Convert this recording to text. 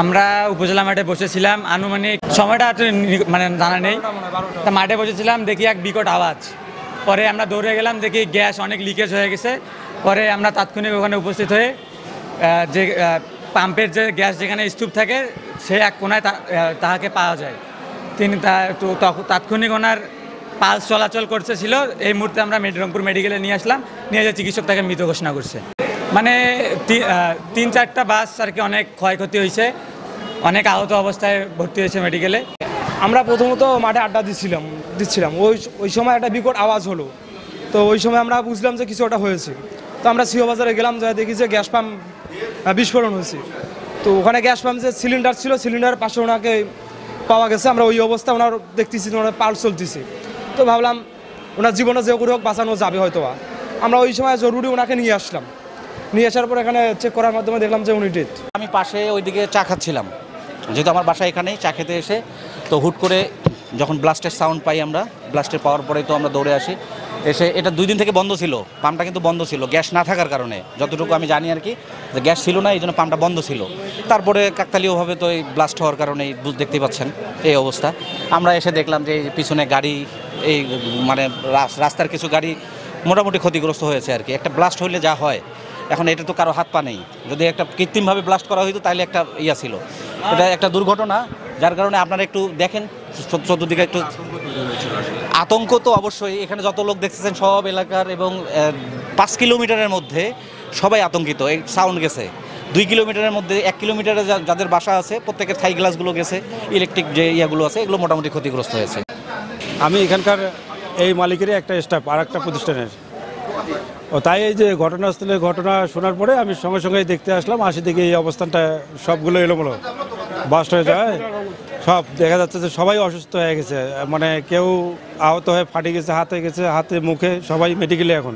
আমরা উপজেলা মাঠে বসেছিলাম, আনুমানিক সময়টা মানে জানা নেই। তা মাঠে বসেছিলাম, দেখি এক বিকট আওয়াজ। পরে আমরা দৌড়ে গেলাম, দেখি গ্যাস অনেক লিকেজ হয়ে গেছে। পরে আমরা তাৎক্ষণিক ওখানে উপস্থিত হয়ে যে পাম্পের যে গ্যাস যেখানে স্তূপ থাকে সে এক কোনায় তাহাকে পাওয়া যায়। তিনি তাৎক্ষণিক ওনার পালস চলাচল করতেছিল। এই মুহূর্তে আমরা রংপুর মেডিকেলে নিয়ে আসলাম, নিয়ে যে চিকিৎসক তাকে মৃত ঘোষণা করছে। মানে 3-4টা বাস আর কি অনেক ক্ষয়ক্ষতি হয়েছে, অনেক আহত অবস্থায় ভর্তি হয়েছে মেডিকেলে। আমরা প্রথমত মাঠে আড্ডা দিচ্ছিলাম ওই সময় একটা বিকট আওয়াজ হলো। তো ওই সময় আমরা বুঝলাম যে কিছু একটা হয়েছে। তো আমরা সিও বাজারে গেলাম, যা দেখি যে গ্যাস পাম্প বিস্ফোরণ হয়েছে। তো ওখানে গ্যাস পাম্প যে সিলিন্ডার ছিল, সিলিন্ডারের পাশে ওনাকে পাওয়া গেছে। আমরা ওই অবস্থা ওনার দেখতেছি, ওনার পাল্স চলতেছে। তো ভাবলাম ওনার জীবনে যে করে হোক বাঁচানো যাবে হয়তো। আমরা ওই সময় জরুরি ওনাকে নিয়ে আসলাম। নিয়ে আসার পর এখানে চেক করার মাধ্যমে দেখলাম যে উনি ডেথ। আমি পাশে ওইদিকে চা খাচ্ছিলাম, যেহেতু আমার বাসা এখানেই। চা খেতে এসে তো হুট করে যখন ব্লাস্টের সাউন্ড পাই, আমরা ব্লাস্টের পাওয়ার পরেই তো আমরা দৌড়ে আসি। এসে এটা 2 দিন থেকে বন্ধ ছিল, পাম্পটা কিন্তু বন্ধ ছিল গ্যাস না থাকার কারণে। যতটুকু আমি জানি আর কি, যে গ্যাস ছিল না, এই জন্য পাম্পটা বন্ধ ছিল। তারপরে কাকতালীয়ভাবে তো এই ব্লাস্ট হওয়ার কারণেই দেখতেই পাচ্ছেন এই অবস্থা। আমরা এসে দেখলাম যে পিছনে গাড়ি, এই মানে রাস্তার কিছু গাড়ি মোটামুটি ক্ষতিগ্রস্ত হয়েছে আর কি। একটা ব্লাস্ট হইলে যা হয়, এখন এটা তো কারো হাত পা নেই। যদি একটা কৃত্রিমভাবে ব্লাস্ট করা হইতো তাহলে একটা ইয়া ছিল। এটা একটা দুর্ঘটনা, যার কারণে আপনারা একটু দেখেন চতুর্দিকে একটু আতঙ্ক তো অবশ্যই। এখানে যত লোক দেখতেছেন সব এলাকার, এবং 5 কিলোমিটারের মধ্যে সবাই আতঙ্কিত। এই সাউন্ড গেছে 2 কিলোমিটারের মধ্যে, 1 কিলোমিটারে যাদের বাসা আছে প্রত্যেকের থাই গ্লাসগুলো গেছে, ইলেকট্রিক যে ইয়াগুলো আছে এগুলো মোটামুটি ক্ষতিগ্রস্ত হয়েছে। আমি এখানকার এই মালিকেরই একটা স্টাফ আর একটা প্রতিষ্ঠানের। তাই এই যে ঘটনাস্থলে ঘটনা শোনার পরে আমি সঙ্গে সঙ্গে দেখতে আসলাম। আসি দেখি এই অবস্থানটা সবগুলো এলোমেলো, বাস্ট হয়ে যায়। সব দেখা যাচ্ছে যে সবাই অসুস্থ হয়ে গেছে, মানে কেউ আহত হয়ে ফাটে গেছে, হাতে গেছে, হাতে মুখে সবাই মেডিকেলে এখন।